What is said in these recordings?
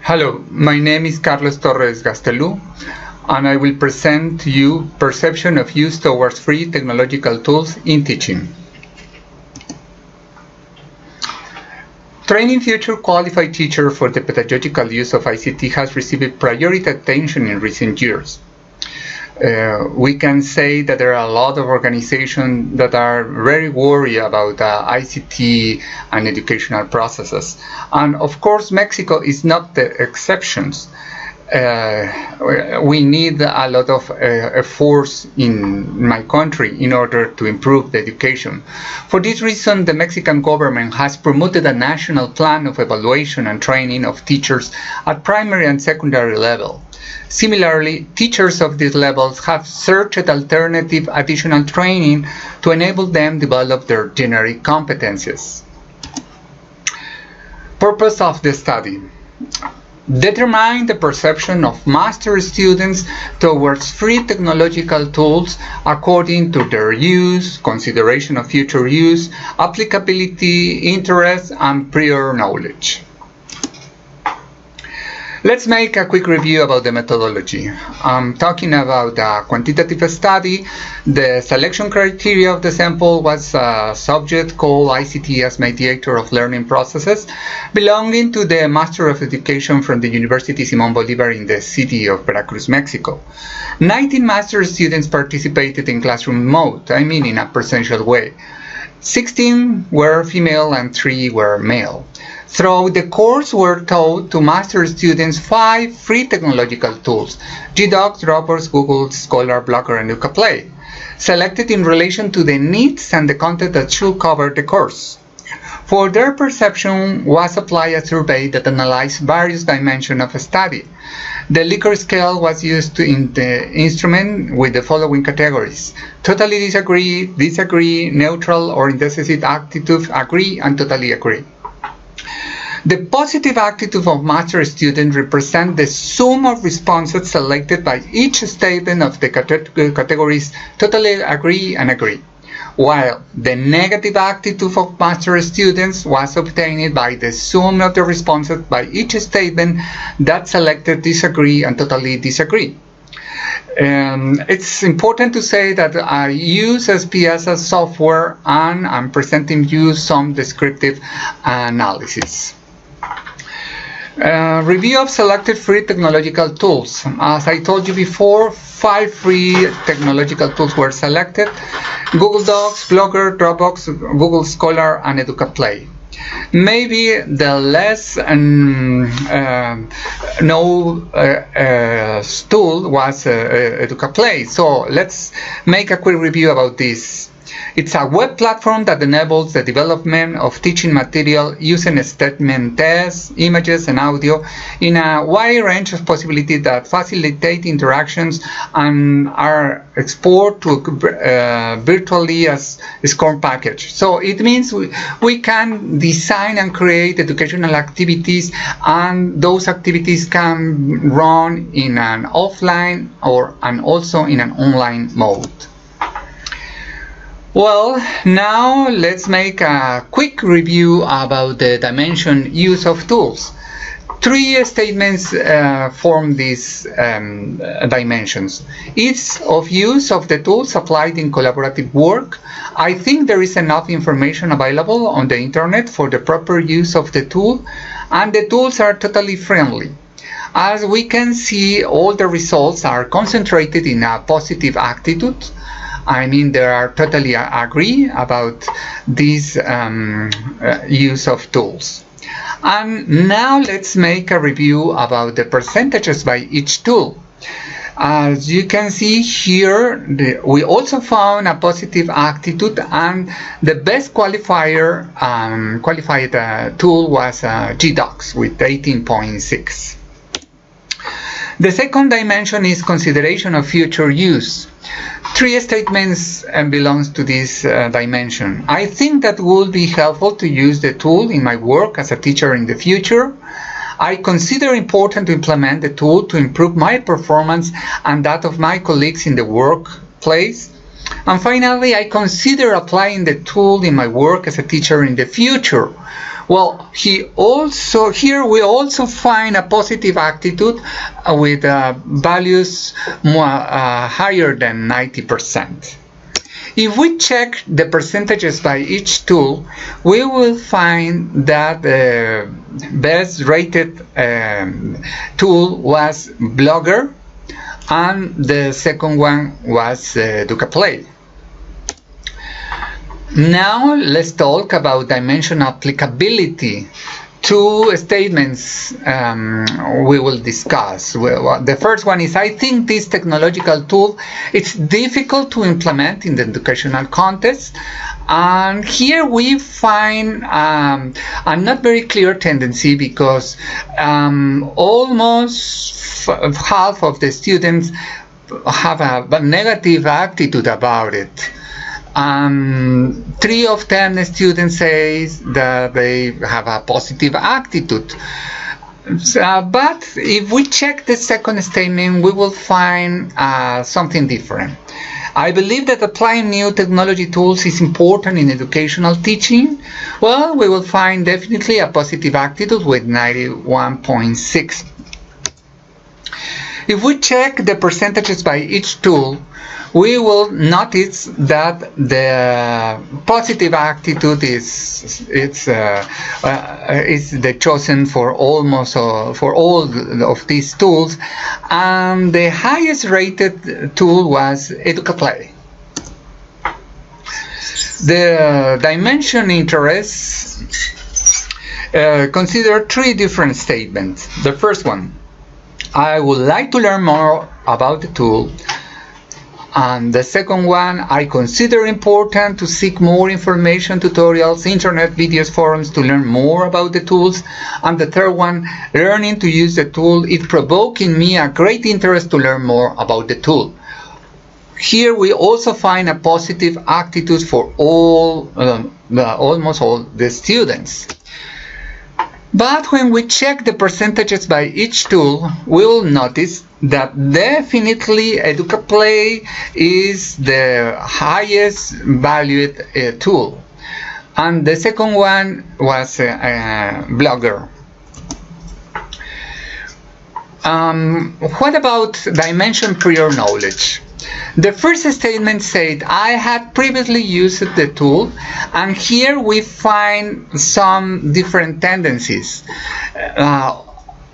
Hello, my name is Carlos Torres Gastelú, and I will present to you perception of use towards free technological tools in teaching. Training future qualified teachers for the pedagogical use of ICT has received priority attention in recent years. We can say that there are a lot of organizations that are very worried about ICT and educational processes. And of course, Mexico is not the exceptions. We need a lot of efforts in my country in order to improve the education. For this reason, the Mexican government has promoted a national plan of evaluation and training of teachers at primary and secondary level. Similarly, teachers of these levels have searched alternative additional training to enable them develop their generic competencies. Purpose of the study: determine the perception of master students towards free technological tools according to their use, consideration of future use, applicability, interest, and prior knowledge. Let's make a quick review about the methodology. I'm talking about a quantitative study. The selection criteria of the sample was a subject called ICT as mediator of learning processes, belonging to the Master of Education from the University Simon Bolivar in the city of Veracruz, Mexico. 19 master students participated in classroom mode, in a presential way. 16 were female and 3 were male. Throughout the course were taught to master students 5 free technological tools: Gdocs, Dropbox, Google Scholar, Blogger, and Educaplay, selected in relation to the needs and the content that should cover the course. For their perception was applied a survey that analyzed various dimensions of a study. The Likert scale was used in the instrument with the following categories: totally disagree, disagree, neutral or indecisive attitude, agree, and totally agree. The positive attitude of master students represents the sum of responses selected by each statement of the categories totally agree and agree, while the negative attitude of master students was obtained by the sum of the responses by each statement that selected disagree and totally disagree. It's important to say that I use SPSS software and I'm presenting you some descriptive analysis. Review of selected free technological tools. As I told you before, 5 free technological tools were selected: Google Docs, Blogger, Dropbox, Google Scholar, and Educaplay. Maybe the less known tool was Educaplay. So let's make a quick review about this. It's a web platform that enables the development of teaching material using statement tests, images, and audio in a wide range of possibilities that facilitate interactions and are exported to virtually as a SCORM package. So it means we can design and create educational activities, and those activities can run in an offline and also in an online mode. Well, now let's make a quick review about the dimension use of tools. 3 statements form these dimensions. Ease of use of the tools applied in collaborative work. I think there is enough information available on the internet for the proper use of the tool, and the tools are totally friendly. As we can see, all the results are concentrated in a positive attitude. They are totally agree about this use of tools. And now let's make a review about the percentages by each tool. As you can see here, we also found a positive attitude, and the best qualified tool was Gdocs with 18.6. The second dimension is consideration of future use. 3 statements belongs to this dimension. I think that would be helpful to use the tool in my work as a teacher in the future. I consider important to implement the tool to improve my performance and that of my colleagues in the workplace. And finally, I consider applying the tool in my work as a teacher in the future. Well, here we also find a positive attitude with values more, higher than 90%. If we check the percentages by each tool, we will find that the best rated tool was Blogger, and the second one was Educaplay. Now let's talk about dimension applicability. Two statements we will discuss. The first one is, I think this technological tool it's difficult to implement in the educational context. And here we find a not very clear tendency, because almost half of the students have a negative attitude about it. 3 of 10 students say that they have a positive attitude. But if we check the second statement, we will find something different. I believe that applying new technology tools is important in educational teaching. Well, we will find definitely a positive attitude with 91.6. If we check the percentages by each tool, we will notice that the positive attitude is the chosen for almost for all of these tools, and the highest rated tool was Educaplay. The dimension interests consider 3 different statements. The first one, I would like to learn more about the tool. And the second one, I consider important to seek more information, tutorials, internet videos, forums to learn more about the tools. And the third one, learning to use the tool is provoking me a great interest to learn more about the tool. Here we also find a positive attitude for almost all the students. But when we check the percentages by each tool, we will notice that definitely Educaplay is the highest valued tool. And the second one was Blogger. What about dimension prior knowledge? The first statement said, I had previously used the tool, and here we find some different tendencies.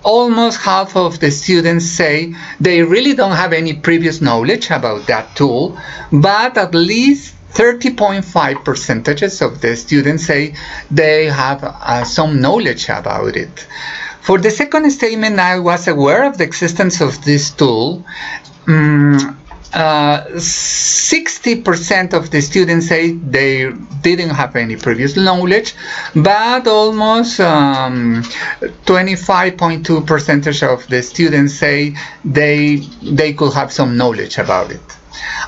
Almost half of the students say they really don't have any previous knowledge about that tool, but at least 30.5% of the students say they have some knowledge about it. For the second statement, I was aware of the existence of this tool. 60% of the students say they didn't have any previous knowledge, but almost 25.2% of the students say they could have some knowledge about it.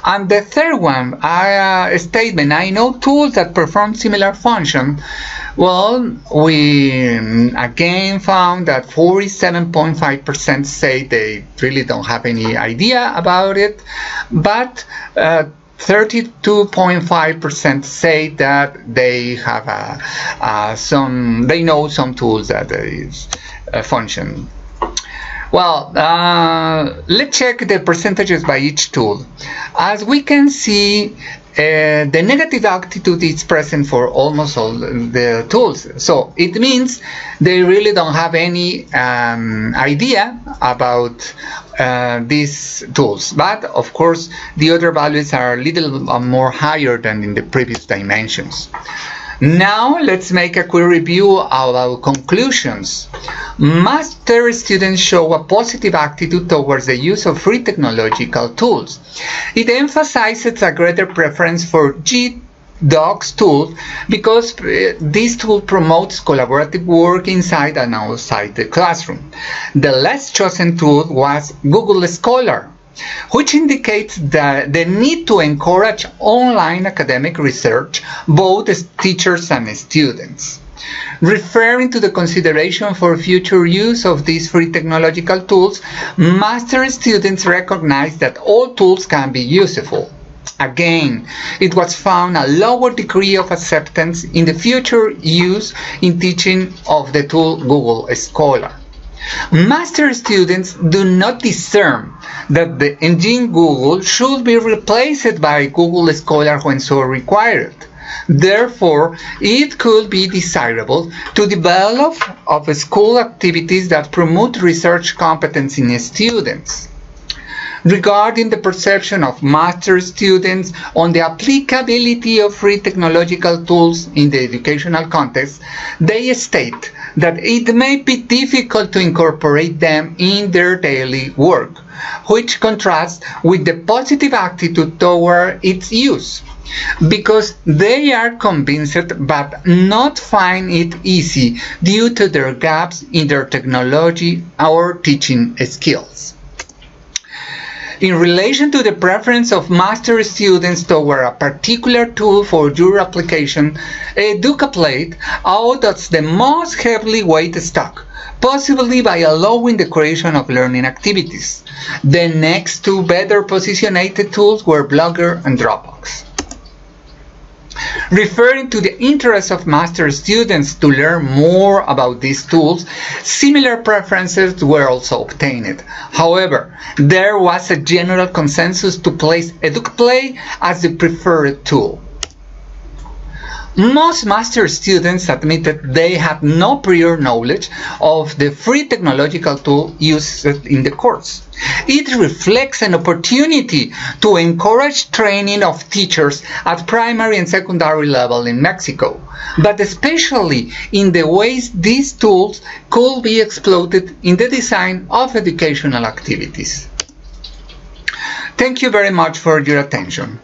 And the third one, statement, I know tools that perform similar function. Well, we again found that 47.5% say they really don't have any idea about it, but 32.5% say that they have they know some tools that is function. Well, let's check the percentages by each tool. As we can see, the negative attitude is present for almost all the tools. So it means they really don't have any idea about these tools. But of course, the other values are a little more higher than in the previous dimensions. Now let's make a quick review of our conclusions. Master students show a positive attitude towards the use of free technological tools. It emphasizes a greater preference for Gdocs tool because this tool promotes collaborative work inside and outside the classroom. The less chosen tool was Google Scholar, which indicates the need to encourage online academic research, both as teachers and students. Referring to the consideration for future use of these free technological tools, master students recognize that all tools can be useful, Again, it was found a lower degree of acceptance in the future use in teaching of the tool Google Scholar. Master students do not discern that the engine Google should be replaced by Google Scholar when so required. Therefore, it could be desirable to develop school activities that promote research competence in students. Regarding the perception of master students on the applicability of free technological tools in the educational context, they state that it may be difficult to incorporate them in their daily work, which contrasts with the positive attitude toward its use, because they are convinced but not find it easy due to their gaps in their technology or teaching skills. In relation to the preference of master students toward a particular tool for your application, Educaplay adopts the most heavily weighted stock, possibly by allowing the creation of learning activities. The next two better positioned tools were Blogger and Dropbox. Referring to the interest of master students to learn more about these tools, similar preferences were also obtained. However, there was a general consensus to place Educaplay as the preferred tool. Most master students admitted they had no prior knowledge of the free technological tool used in the course. It reflects an opportunity to encourage training of teachers at primary and secondary level in Mexico, but especially in the ways these tools could be exploited in the design of educational activities. Thank you very much for your attention.